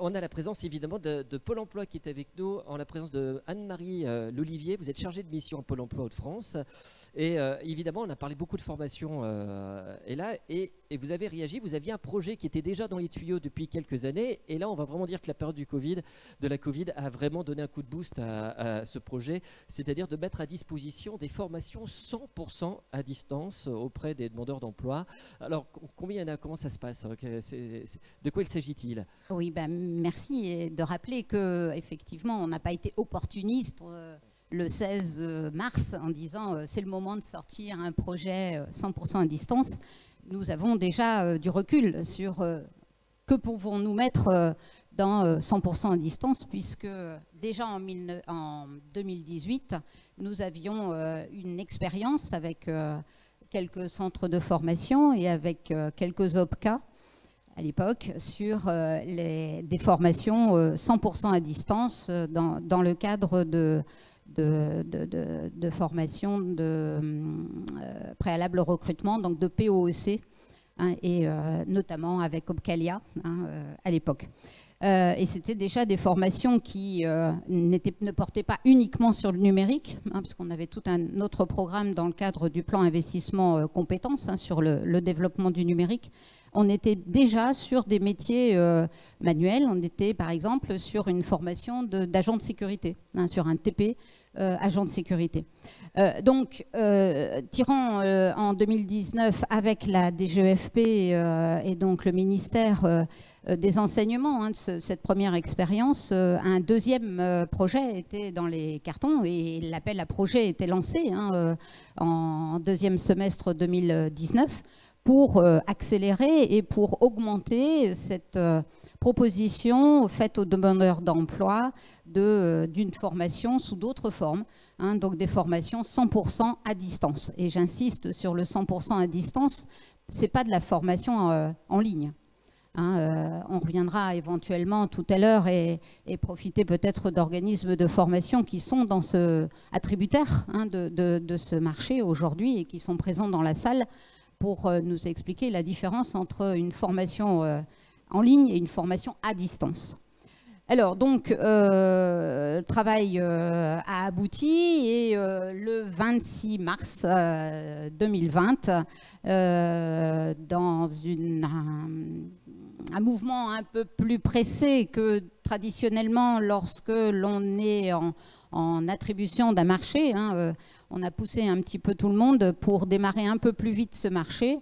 On a la présence évidemment de Pôle emploi qui est avec nous, en la présence de Anne-Marie Lolivier. Vous êtes chargée de mission à Pôle emploi Hauts-de-France. Et évidemment, on a parlé beaucoup de formation et vous avez réagi. Vous aviez un projet qui était déjà dans les tuyaux depuis quelques années. Et là, on va vraiment dire que la période de la Covid a vraiment donné un coup de boost à ce projet. C'est-à-dire de mettre à disposition des formations 100% à distance auprès des demandeurs d'emploi. Alors, combien il y en a? Comment ça se passe? De quoi il s'agit-il? Oui, merci de rappeler qu'effectivement, on n'a pas été opportuniste le 16 mars en disant c'est le moment de sortir un projet 100% à distance. Nous avons déjà du recul sur que pouvons-nous mettre dans 100% à distance, puisque déjà en 2018, nous avions une expérience avec quelques centres de formation et avec quelques OPCA à l'époque sur des formations 100% à distance dans le cadre de formation préalable au recrutement, donc de POEC, hein, et notamment avec Opcalia à l'époque. Et c'était déjà des formations qui ne portaient pas uniquement sur le numérique, hein, parce qu'on avait tout un autre programme dans le cadre du plan investissement compétences sur le développement du numérique. On était déjà sur des métiers manuels. On était par exemple sur une formation d'agent de sécurité, hein, sur un TP agent de sécurité. Tirant en 2019 avec la DGEFP et donc le ministère des enseignements, hein, de cette première expérience, un deuxième projet était dans les cartons et l'appel à projet était lancé, hein, en deuxième semestre 2019 pour accélérer et pour augmenter cette proposition faite aux demandeurs d'emploi d'une formation sous d'autres formes, hein, donc des formations 100% à distance. Et j'insiste sur le 100% à distance, ce n'est pas de la formation en ligne. Hein, on reviendra éventuellement tout à l'heure et profiter peut-être d'organismes de formation qui sont dans attributaires, hein, de ce marché aujourd'hui et qui sont présents dans la salle pour nous expliquer la différence entre une formation en ligne et une formation à distance. Alors donc, le travail a abouti et le 26 mars 2020, dans un mouvement un peu plus pressé que traditionnellement lorsque l'on est en attribution d'un marché, hein, on a poussé un petit peu tout le monde pour démarrer un peu plus vite ce marché,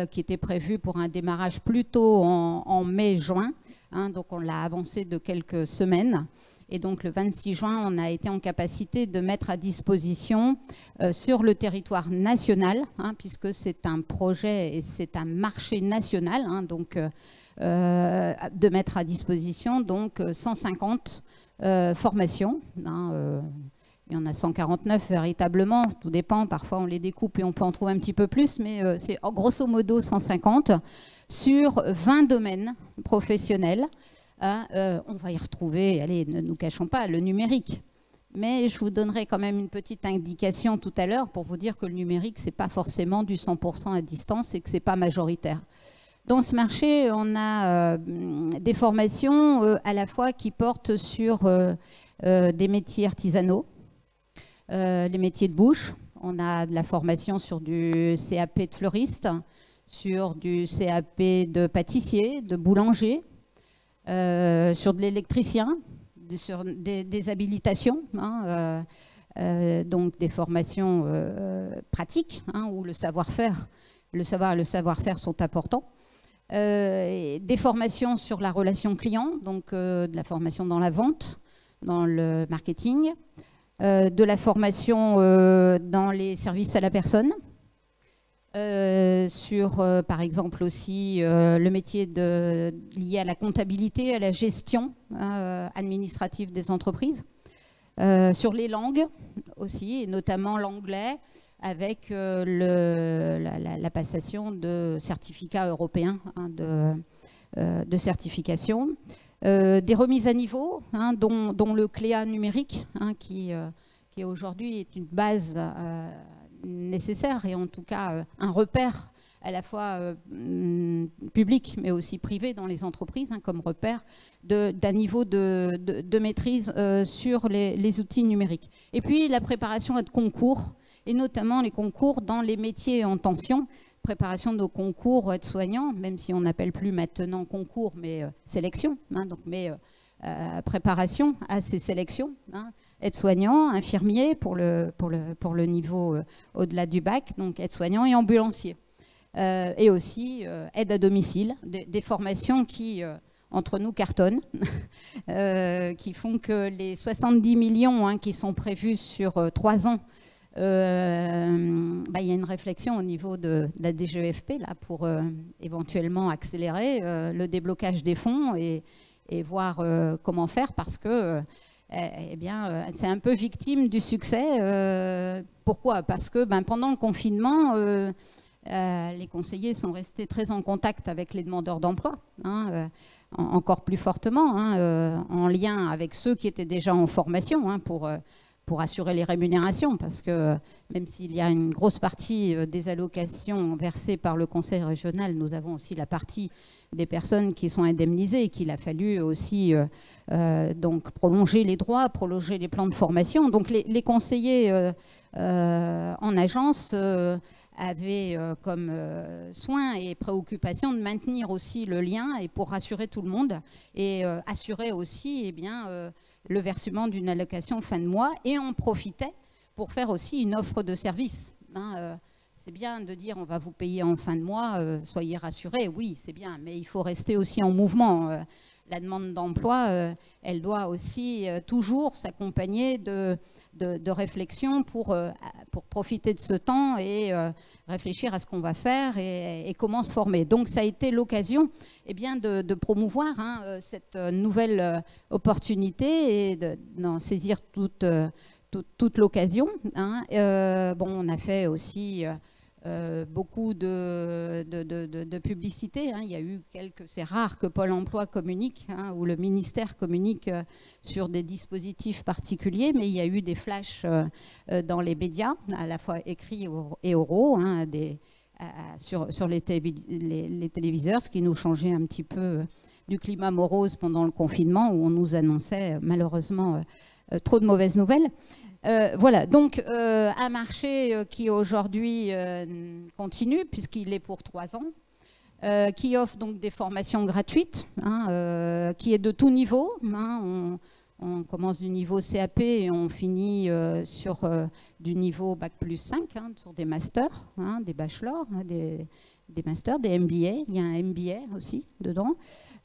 qui était prévu pour un démarrage plutôt en mai-juin. Hein, donc on l'a avancé de quelques semaines. Et donc le 26 juin, on a été en capacité de mettre à disposition sur le territoire national, hein, puisque c'est un projet et c'est un marché national, hein, donc de mettre à disposition donc 150 formations. Hein, il y en a 149 véritablement, tout dépend, parfois on les découpe et on peut en trouver un petit peu plus, mais c'est grosso modo 150 sur 20 domaines professionnels. On va y retrouver, allez, ne nous cachons pas, le numérique. Mais je vous donnerai quand même une petite indication tout à l'heure pour vous dire que le numérique, ce n'est pas forcément du 100% à distance et que ce n'est pas majoritaire. Dans ce marché, on a des formations à la fois qui portent sur des métiers artisanaux, les métiers de bouche. On a de la formation sur du CAP de fleuriste, sur du CAP de pâtissier, de boulanger, sur de l'électricien, sur des habilitations, hein, donc des formations pratiques, hein, où le savoir-faire, le savoir et le savoir-faire sont importants. Des formations sur la relation client, donc de la formation dans la vente, dans le marketing, de la formation dans les services à la personne, sur par exemple aussi le métier lié à la comptabilité, à la gestion administrative des entreprises, sur les langues aussi, et notamment l'anglais, avec la passation de certificats européens, hein, de certification, des remises à niveau, hein, dont le CLEA numérique, hein, qui aujourd'hui est une base nécessaire et en tout cas un repère à la fois public mais aussi privé dans les entreprises, hein, comme repère d'un niveau de maîtrise sur les outils numériques. Et puis la préparation à de concours, et notamment les concours dans les métiers en tension, préparation de nos concours aides-soignants, même si on n'appelle plus maintenant concours, mais sélection, hein, donc, mais préparation à ces sélections, hein, aides-soignants, infirmiers pour le niveau au-delà du bac, donc aides-soignants et ambulanciers. Et aussi aide à domicile, des formations qui, entre nous, cartonnent, qui font que les 70 millions hein, qui sont prévus sur 3 ans, il y a une réflexion au niveau de la DGEFP là, pour éventuellement accélérer le déblocage des fonds et voir comment faire, parce que c'est un peu victime du succès. Pourquoi? Parce que pendant le confinement, les conseillers sont restés très en contact avec les demandeurs d'emploi, hein, encore plus fortement, hein, en lien avec ceux qui étaient déjà en formation hein, pour assurer les rémunérations, parce que même s'il y a une grosse partie des allocations versées par le conseil régional, nous avons aussi la partie des personnes qui sont indemnisées, qu'il a fallu aussi donc prolonger les droits, prolonger les plans de formation. Donc les conseillers en agence avaient comme soin et préoccupation de maintenir aussi le lien et pour rassurer tout le monde et assurer aussi le versement d'une allocation fin de mois, et en profiter pour faire aussi une offre de service. Hein, c'est bien de dire on va vous payer en fin de mois, soyez rassurés, oui c'est bien, mais il faut rester aussi en mouvement. La demande d'emploi, elle doit aussi toujours s'accompagner de réflexion pour profiter de ce temps et réfléchir à ce qu'on va faire et comment se former. Donc ça a été l'occasion de promouvoir hein, cette nouvelle opportunité et d'en saisir toute l'occasion. Hein. On a fait aussi beaucoup de publicité. Hein. Il y a eu c'est rare que Pôle emploi communique hein, ou le ministère communique sur des dispositifs particuliers, mais il y a eu des flashs dans les médias, à la fois écrits et oraux, hein, sur les téléviseurs, ce qui nous changeait un petit peu du climat morose pendant le confinement où on nous annonçait malheureusement trop de mauvaises nouvelles. Voilà, donc un marché qui aujourd'hui continue puisqu'il est pour 3 ans, qui offre donc des formations gratuites, hein, qui est de tout niveau. Hein, on commence du niveau CAP et on finit sur du niveau Bac plus 5, hein, sur des masters, hein, des bachelors, hein, des masters, des MBA. Il y a un MBA aussi dedans.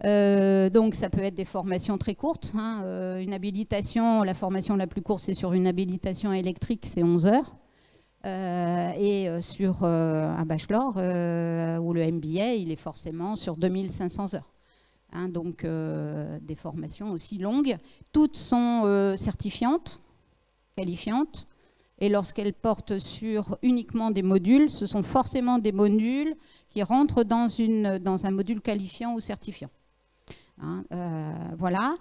Donc ça peut être des formations très courtes. Hein, une habilitation, la formation la plus courte, c'est sur une habilitation électrique, c'est 11 heures. Et sur un bachelor ou le MBA, il est forcément sur 2500 heures. Hein, donc des formations aussi longues. Toutes sont certifiantes, qualifiantes. Et lorsqu'elles portent sur uniquement des modules, ce sont forcément des modules qui rentrent dans un module qualifiant ou certifiant. Hein, voilà.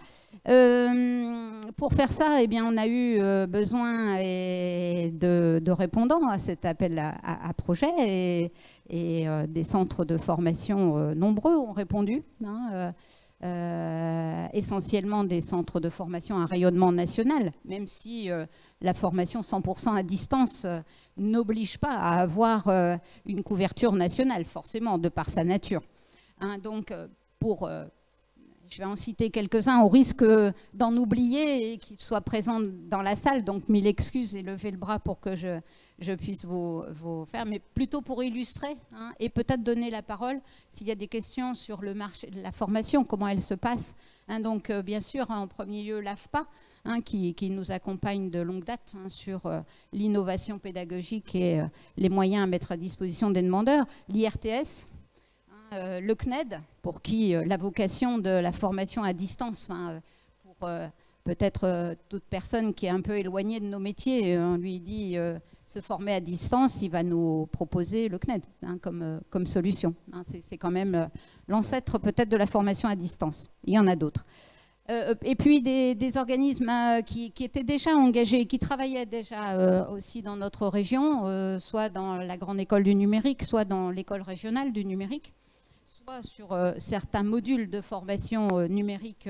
Pour faire ça, on a eu besoin de répondants à cet appel à projet et des centres de formation nombreux ont répondu. Hein, essentiellement des centres de formation à rayonnement national, même si la formation 100% à distance n'oblige pas à avoir une couverture nationale, forcément, de par sa nature. Hein, donc, je vais en citer quelques-uns au risque d'en oublier et qu'ils soient présents dans la salle, donc 1000 excuses et levez le bras pour que je puisse vous faire, mais plutôt pour illustrer hein, et peut-être donner la parole s'il y a des questions sur le marché de la formation, comment elle se passe. Hein, donc bien sûr, hein, en premier lieu, l'AFPA, hein, qui nous accompagne de longue date hein, sur l'innovation pédagogique et les moyens à mettre à disposition des demandeurs, l'IRTS, le CNED, pour qui la vocation de la formation à distance, hein, pour peut-être toute personne qui est un peu éloignée de nos métiers, on lui dit se former à distance, il va nous proposer le CNED hein, comme solution. Hein, c'est quand même l'ancêtre peut-être de la formation à distance. Il y en a d'autres. Et puis des organismes qui étaient déjà engagés, qui travaillaient déjà aussi dans notre région, soit dans la grande école du numérique, soit dans l'école régionale du numérique, soit sur certains modules de formation numérique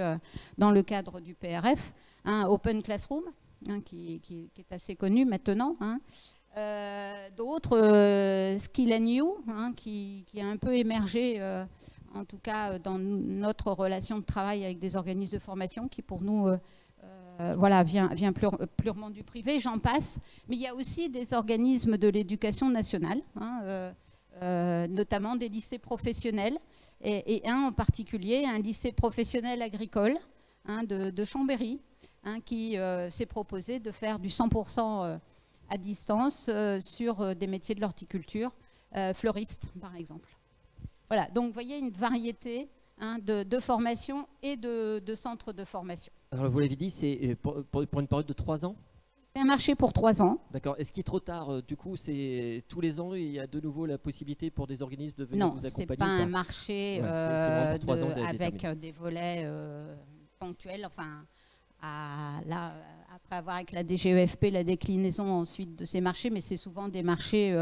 dans le cadre du PRF, hein, Open Classroom, hein, qui est assez connu maintenant, hein. D'autres, Skill and You, hein, qui a un peu émergé, en tout cas dans notre relation de travail avec des organismes de formation, qui pour nous voilà, vient purement du privé, j'en passe. Mais il y a aussi des organismes de l'éducation nationale, hein, notamment des lycées professionnels, et un en particulier, un lycée professionnel agricole, hein, de Chambéry, hein, qui s'est proposé de faire du 100% à distance sur des métiers de l'horticulture, fleuriste par exemple. Voilà, donc vous voyez une variété, hein, de formations et de centres de formation. Alors vous l'avez dit, c'est pour une période de 3 ans? C'est un marché pour 3 ans. D'accord. Est-ce qu'il est trop tard? Du coup, c'est tous les ans, il y a de nouveau la possibilité pour des organismes de venir vous accompagner? Non, ce n'est pas un marché pour 3 ans avec des volets ponctuels. Enfin, là, après avoir avec la DGEFP, la déclinaison ensuite de ces marchés, mais c'est souvent des marchés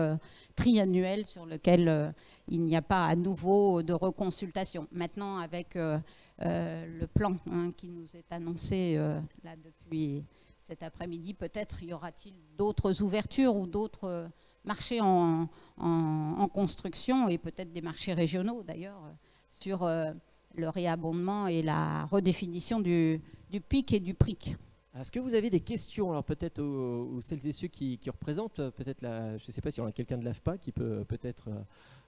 triannuels sur lesquels il n'y a pas à nouveau de reconsultation. Maintenant, avec le plan, hein, qui nous est annoncé là depuis cet après-midi, peut-être y aura-t-il d'autres ouvertures ou d'autres marchés en construction, et peut-être des marchés régionaux d'ailleurs, sur le réabondement et la redéfinition du PIC et du PRIC. Est-ce que vous avez des questions, alors peut-être aux celles et ceux qui représentent, peut-être je ne sais pas s'il y aura quelqu'un de l'AFPA qui peut peut-être,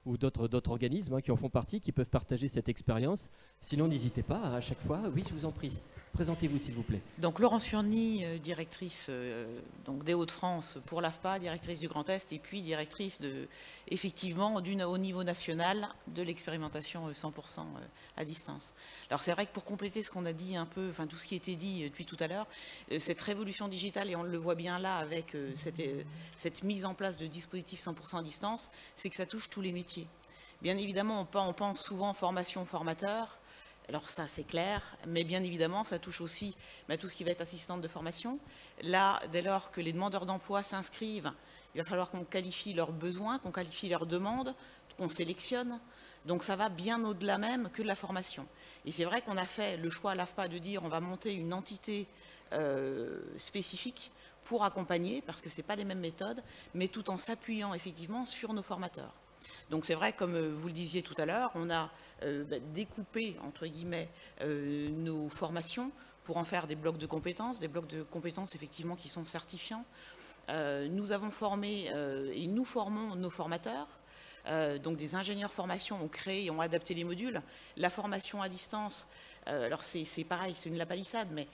ou d'autres organismes, hein, qui en font partie, qui peuvent partager cette expérience. Sinon, n'hésitez pas à chaque fois. Oui, je vous en prie. Présentez-vous, s'il vous plaît. Donc Laurence Furny, directrice donc des Hauts-de-France pour l'AFPA, directrice du Grand Est, et puis directrice effectivement au niveau national de l'expérimentation 100% à distance. Alors c'est vrai que pour compléter ce qu'on a dit un peu, enfin tout ce qui a été dit depuis tout à l'heure, cette révolution digitale, et on le voit bien là avec cette mise en place de dispositifs 100% à distance, c'est que ça touche tous les métiers. Bien évidemment, on pense souvent formation formateur. Alors ça, c'est clair, mais bien évidemment, ça touche aussi tout ce qui va être assistante de formation. Là, dès lors que les demandeurs d'emploi s'inscrivent, il va falloir qu'on qualifie leurs besoins, qu'on qualifie leurs demandes, qu'on sélectionne. Donc ça va bien au-delà même que de la formation. Et c'est vrai qu'on a fait le choix à l'AFPA de dire on va monter une entité spécifique pour accompagner, parce que ce n'est pas les mêmes méthodes, mais tout en s'appuyant effectivement sur nos formateurs. Donc c'est vrai, comme vous le disiez tout à l'heure, on a découpé, entre guillemets, nos formations pour en faire des blocs de compétences effectivement qui sont certifiants. Nous avons formé et nous formons nos formateurs. Donc des ingénieurs formation ont créé et ont adapté les modules. La formation à distance, alors c'est pareil, c'est une lapalissade, mais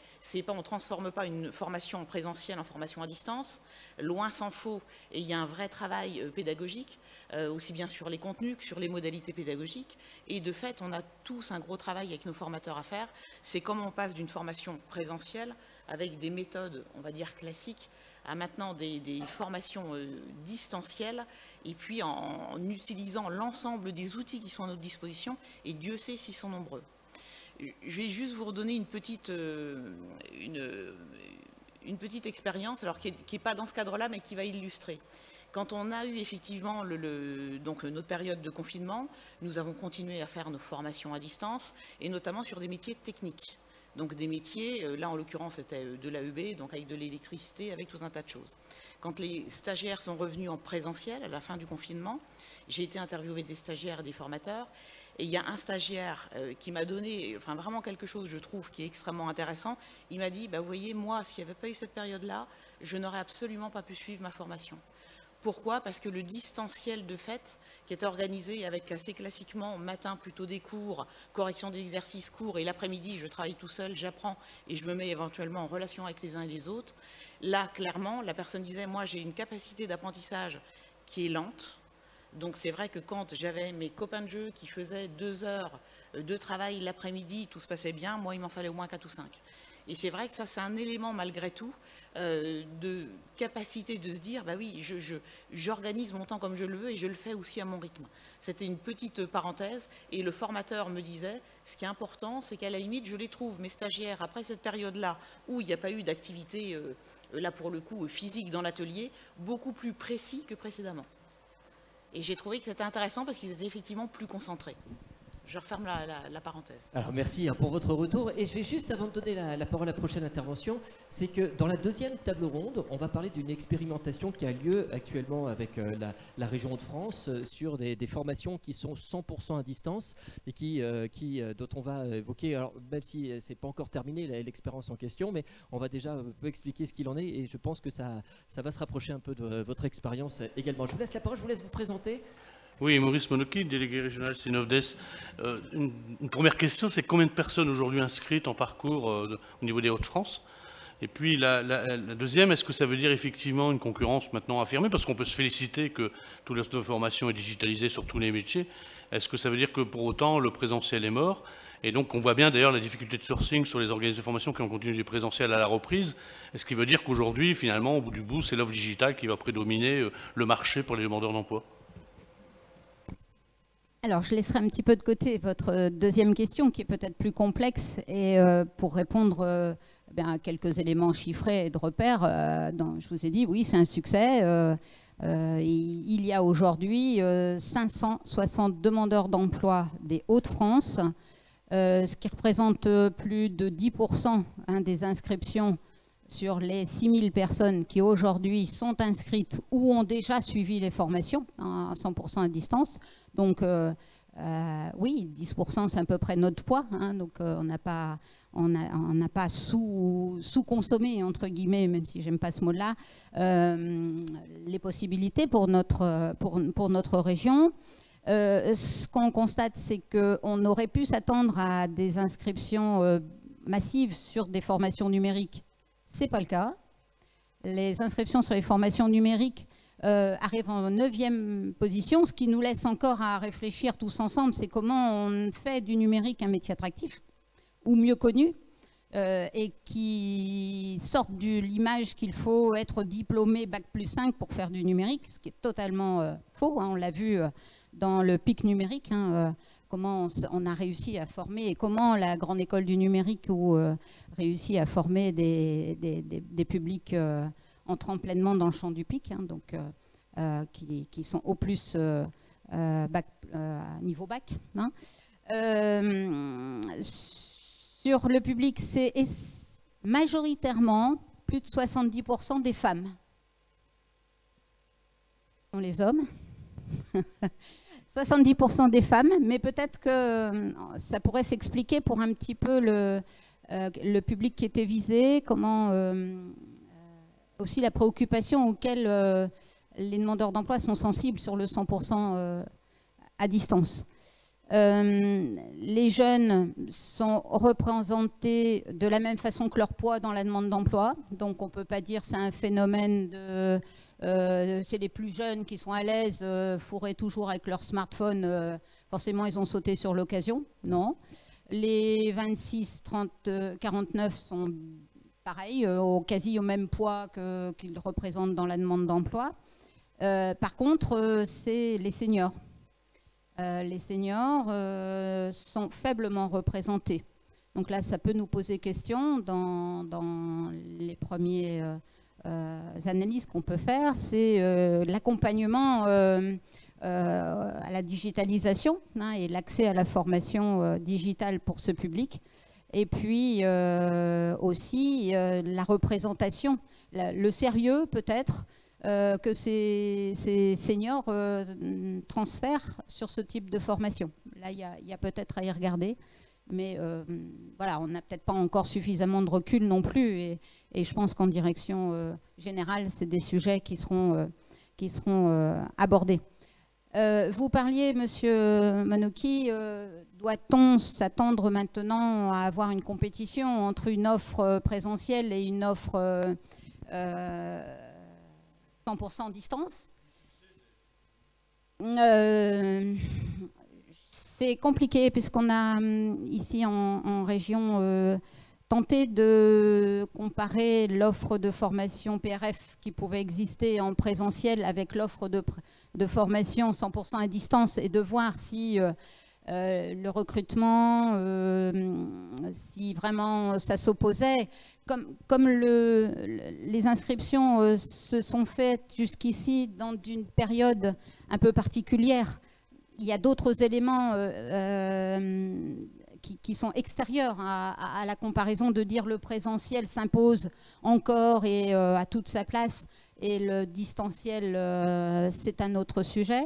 on ne transforme pas une formation présentielle en formation à distance. Loin s'en faut, et il y a un vrai travail pédagogique, aussi bien sur les contenus que sur les modalités pédagogiques. Et de fait, on a tous un gros travail avec nos formateurs à faire. C'est comment on passe d'une formation présentielle avec des méthodes, on va dire, classiques, à maintenant des formations distancielles, et puis en utilisant l'ensemble des outils qui sont à notre disposition, et Dieu sait s'ils sont nombreux. Je vais juste vous redonner une petite expérience, alors qui n'est pas dans ce cadre-là, mais qui va illustrer. Quand on a eu effectivement donc notre période de confinement, nous avons continué à faire nos formations à distance, et notamment sur des métiers techniques. Donc des métiers, là en l'occurrence c'était de l'AEB, donc avec de l'électricité, avec tout un tas de choses. Quand les stagiaires sont revenus en présentiel à la fin du confinement, j'ai été interviewer des stagiaires et des formateurs, et il y a un stagiaire qui m'a donné vraiment quelque chose, je trouve, qui est extrêmement intéressant. Il m'a dit, vous voyez, moi, s'il n'y avait pas eu cette période-là, je n'aurais absolument pas pu suivre ma formation. Pourquoi? Parce que le distanciel de fait, qui est organisé avec assez classiquement matin plutôt des cours, correction d'exercices courts, et l'après-midi je travaille tout seul, j'apprends et je me mets éventuellement en relation avec les uns et les autres. Là, clairement, la personne disait, moi j'ai une capacité d'apprentissage qui est lente. Donc c'est vrai que quand j'avais mes copains de jeu qui faisaient 2 heures de travail l'après-midi, tout se passait bien. Moi, il m'en fallait au moins 4 ou 5. Et c'est vrai que ça, c'est un élément, malgré tout, de capacité de se dire, bah oui, j'organise mon temps comme je le veux et je le fais aussi à mon rythme. C'était une petite parenthèse. Et le formateur me disait, ce qui est important, c'est qu'à la limite, je les trouve, mes stagiaires, après cette période-là, où il n'y a pas eu d'activité, là pour le coup, physique dans l'atelier, beaucoup plus précis que précédemment. Et j'ai trouvé que c'était intéressant parce qu'ils étaient effectivement plus concentrés. Je referme la parenthèse. Alors merci pour votre retour. Et je vais juste, avant de donner la parole à la prochaine intervention, c'est que dans la deuxième table ronde, on va parler d'une expérimentation qui a lieu actuellement avec la région Hauts-de-France sur des formations qui sont 100% à distance et dont on va évoquer, alors même si c'est pas encore terminé l'expérience en question, mais on va déjà un peu expliquer ce qu'il en est et je pense que ça va se rapprocher un peu de votre expérience également. Je vous laisse la parole, je vous laisse vous présenter. Oui, Maurice Monocchi, délégué régional Synovdes. Une première question, c'est combien de personnes aujourd'hui inscrites en parcours au niveau des Hauts-de-France? Et puis la deuxième, est-ce que ça veut dire effectivement une concurrence maintenant affirmée? Parce qu'on peut se féliciter que toute la formation est digitalisée sur tous les métiers. Est-ce que ça veut dire que pour autant le présentiel est mort? Et donc on voit bien d'ailleurs la difficulté de sourcing sur les organismes de formation qui ont continué du présentiel à la reprise. Est-ce qui veut dire qu'aujourd'hui, finalement, au bout du bout, c'est l'offre digitale qui va prédominer le marché pour les demandeurs d'emploi? Alors, je laisserai un petit peu de côté votre deuxième question, qui est peut-être plus complexe, et pour répondre à quelques éléments chiffrés et de repères, je vous ai dit, oui, c'est un succès. Il y a aujourd'hui 560 demandeurs d'emploi des Hauts-de-France, ce qui représente plus de 10% des inscriptions sur les 6000 personnes qui aujourd'hui sont inscrites ou ont déjà suivi les formations à 100% à distance. Donc oui, 10% c'est à peu près notre poids. Donc on n'a pas sous-consommé, entre guillemets, même si j'aime pas ce mot-là, les possibilités pour notre région. Ce qu'on constate, c'est qu'on aurait pu s'attendre à des inscriptions massives sur des formations numériques. Ce n'est pas le cas. Les inscriptions sur les formations numériques arrivent en 9e position. Ce qui nous laisse encore à réfléchir tous ensemble, c'est comment on fait du numérique un métier attractif ou mieux connu et qui sorte de l'image qu'il faut être diplômé Bac+5 pour faire du numérique, ce qui est totalement faux. On l'a vu dans le pic numérique. Comment on a réussi à former et comment la grande école du numérique réussit à former des publics entrant pleinement dans le champ du pic, qui sont au plus niveau bac. Sur le public, c'est majoritairement plus de 70% des femmes. Ce sont les hommes. 70% des femmes, mais peut-être que ça pourrait s'expliquer pour un petit peu le public qui était visé, comment aussi la préoccupation auquel les demandeurs d'emploi sont sensibles sur le 100% à distance. Les jeunes sont représentés de la même façon que leur poids dans la demande d'emploi, donc on ne peut pas dire que c'est un phénomène de... c'est les plus jeunes qui sont à l'aise, fourrés toujours avec leur smartphone, forcément ils ont sauté sur l'occasion, non. Les 26, 30, 49 sont pareils, quasi au même poids qu'ils représentent dans la demande d'emploi. Par contre, c'est les seniors. Les seniors sont faiblement représentés. Donc là, ça peut nous poser question dans les premiers... analyses qu'on peut faire, c'est l'accompagnement à la digitalisation et l'accès à la formation digitale pour ce public. Et puis aussi la représentation, le sérieux peut-être que ces seniors transfèrent sur ce type de formation. Là, il y a peut-être à y regarder. Mais voilà, on n'a peut-être pas encore suffisamment de recul non plus. Et je pense qu'en direction générale, c'est des sujets qui seront abordés. Vous parliez, Monsieur Monocchi, doit-on s'attendre maintenant à avoir une compétition entre une offre présentielle et une offre 100% distance? C'est compliqué puisqu'on a ici en région tenté de comparer l'offre de formation PRF qui pouvait exister en présentiel avec l'offre de formation 100% à distance et de voir si le recrutement, si vraiment ça s'opposait. Comme les inscriptions se sont faites jusqu'ici dans une période un peu particulière, il y a d'autres éléments qui sont extérieurs à la comparaison, de dire le présentiel s'impose encore et à toute sa place et le distanciel, c'est un autre sujet.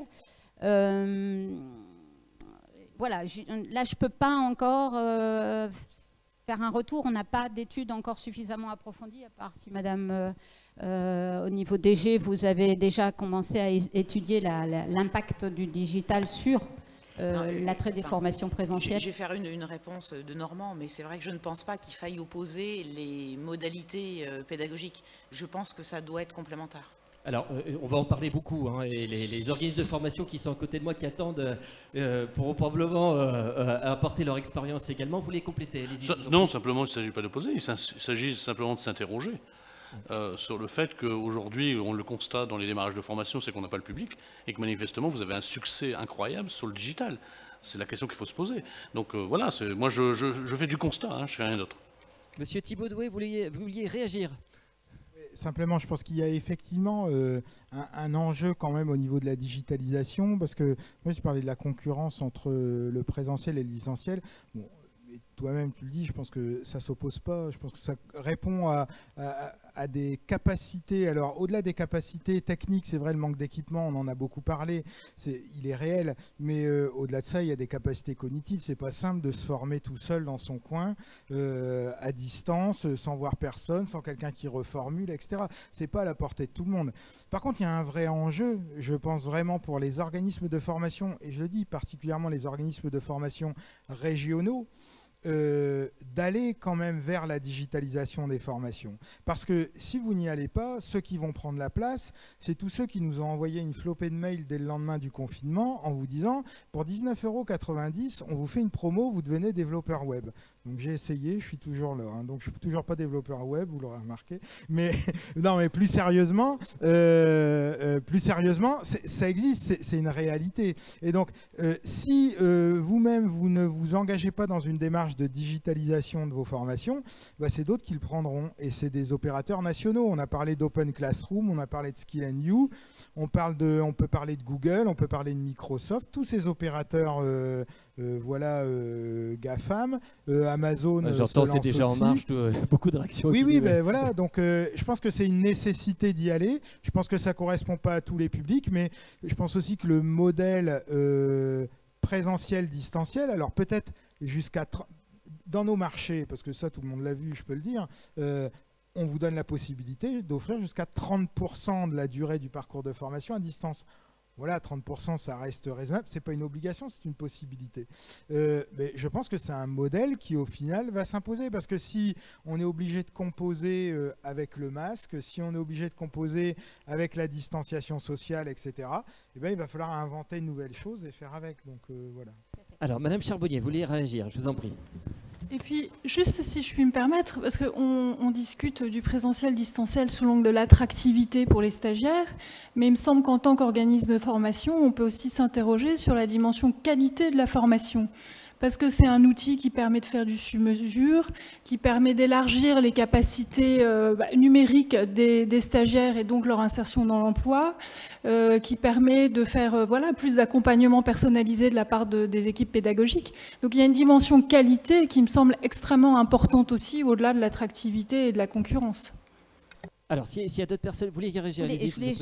Voilà, là je ne peux pas encore faire un retour, on n'a pas d'études encore suffisamment approfondies, à part si madame, au niveau DG, vous avez déjà commencé à étudier l'impact du digital sur l'attrait des formations présentielles. Je vais faire une réponse de Normand, mais c'est vrai que je ne pense pas qu'il faille opposer les modalités pédagogiques. Je pense que ça doit être complémentaire. Alors, on va en parler beaucoup, hein, et les organismes de formation qui sont à côté de moi, qui attendent, pourront probablement apporter leur expérience également. Vous voulez compléter? Non, simplement, il ne s'agit pas d'opposer, il s'agit simplement de s'interroger sur le fait qu'aujourd'hui, on le constate dans les démarrages de formation, c'est qu'on n'a pas le public, et que manifestement, vous avez un succès incroyable sur le digital. C'est la question qu'il faut se poser. Donc voilà, moi je fais du constat, hein, je ne fais rien d'autre. Monsieur Thibaudoué, vous vouliez réagir? Simplement, je pense qu'il y a effectivement un enjeu quand même au niveau de la digitalisation, parce que moi, je parlais de la concurrence entre le présentiel et le distanciel. Bon, toi-même, tu le dis, je pense que ça ne s'oppose pas. Je pense que ça répond à des capacités. Alors, au-delà des capacités techniques, c'est vrai, le manque d'équipement, on en a beaucoup parlé, il est réel. Mais au-delà de ça, il y a des capacités cognitives. Ce n'est pas simple de se former tout seul dans son coin, à distance, sans voir personne, sans quelqu'un qui reformule, etc. Ce n'est pas à la portée de tout le monde. Par contre, il y a un vrai enjeu, je pense vraiment, pour les organismes de formation, et je le dis particulièrement les organismes de formation régionaux, d'aller quand même vers la digitalisation des formations. Parce que si vous n'y allez pas, ceux qui vont prendre la place, c'est tous ceux qui nous ont envoyé une flopée de mails dès le lendemain du confinement en vous disant « Pour 19,90 €, on vous fait une promo, vous devenez développeur web ». Donc j'ai essayé, je suis toujours là, hein, donc je ne suis toujours pas développeur web, vous l'aurez remarqué. Mais non, mais plus sérieusement, ça existe, c'est une réalité. Et donc, si vous-même, vous ne vous engagez pas dans une démarche de digitalisation de vos formations, bah, c'est d'autres qui le prendront. Et c'est des opérateurs nationaux. On a parlé d'Open Classroom, on a parlé de Skill & You, on peut parler de Google, on peut parler de Microsoft, tous ces opérateurs voilà, GAFAM, Amazon. J'entends, c'est déjà aussi. En marche, beaucoup de réactions. Oui, ben voilà, donc je pense que c'est une nécessité d'y aller. Je pense que ça ne correspond pas à tous les publics, mais je pense aussi que le modèle présentiel, distanciel, alors peut-être jusqu'à dans nos marchés, parce que ça tout le monde l'a vu, je peux le dire, on vous donne la possibilité d'offrir jusqu'à 30% de la durée du parcours de formation à distance. Voilà, 30%, ça reste raisonnable. Ce n'est pas une obligation, c'est une possibilité. Mais je pense que c'est un modèle qui, au final, va s'imposer. Parce que si on est obligé de composer avec le masque, si on est obligé de composer avec la distanciation sociale, etc., eh bien, il va falloir inventer une nouvelle chose et faire avec. Donc, voilà. Alors, Madame Charbonnier, vous voulez réagir? Je vous en prie. Et puis, juste si je puis me permettre, parce qu'on discute du présentiel distanciel sous l'angle de l'attractivité pour les stagiaires, mais il me semble qu'en tant qu'organisme de formation, on peut aussi s'interroger sur la dimension qualité de la formation. Parce que c'est un outil qui permet de faire du sur-mesure, qui permet d'élargir les capacités numériques des stagiaires et donc leur insertion dans l'emploi, qui permet de faire plus d'accompagnement personnalisé de la part des équipes pédagogiques. Donc il y a une dimension qualité qui me semble extrêmement importante aussi, au-delà de l'attractivité et de la concurrence. Alors, s'il y a d'autres personnes, vous voulez réagir? Je voulais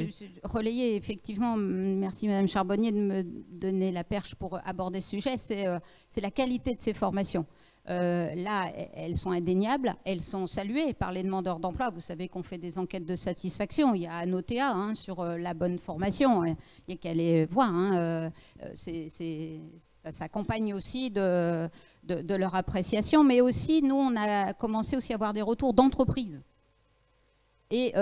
relayer, effectivement, merci Madame Charbonnier de me donner la perche pour aborder ce sujet, c'est la qualité de ces formations. Là, elles sont indéniables, elles sont saluées par les demandeurs d'emploi. Vous savez qu'on fait des enquêtes de satisfaction. Il y a un OTA sur la bonne formation. Il n'y a qu'à aller voir. Ça s'accompagne aussi de leur appréciation. Mais aussi, nous, on a commencé aussi à avoir des retours d'entreprises Et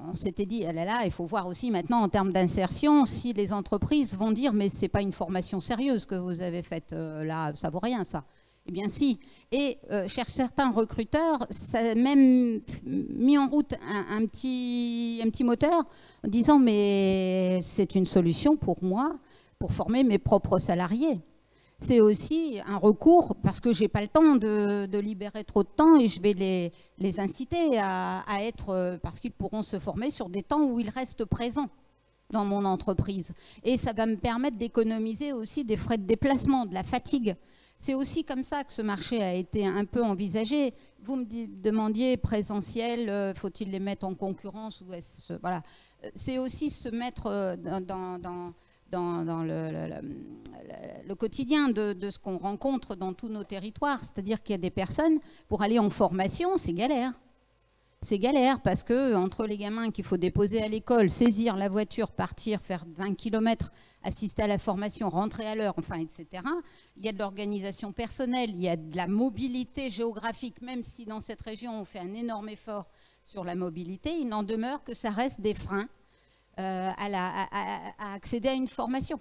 on s'était dit, là, il faut voir aussi maintenant en termes d'insertion si les entreprises vont dire mais c'est pas une formation sérieuse que vous avez faite là, ça vaut rien ça. Eh bien si. Et chez certains recruteurs, ça a même mis en route un petit moteur en disant mais c'est une solution pour moi pour former mes propres salariés. C'est aussi un recours parce que j'ai pas le temps de libérer trop de temps et je vais les inciter à être, parce qu'ils pourront se former sur des temps où ils restent présents dans mon entreprise. Et ça va me permettre d'économiser aussi des frais de déplacement, de la fatigue. C'est aussi comme ça que ce marché a été un peu envisagé. Vous me demandiez présentiel, faut-il les mettre en concurrence ou est-ce, voilà. C'est aussi se mettre dans le quotidien de ce qu'on rencontre dans tous nos territoires. C'est-à-dire qu'il y a des personnes, pour aller en formation, c'est galère. C'est galère parce que entre les gamins qu'il faut déposer à l'école, saisir la voiture, partir, faire 20 km, assister à la formation, rentrer à l'heure, enfin, etc. Il y a de l'organisation personnelle, il y a de la mobilité géographique, même si dans cette région on fait un énorme effort sur la mobilité, il n'en demeure que ça reste des freins à accéder à une formation.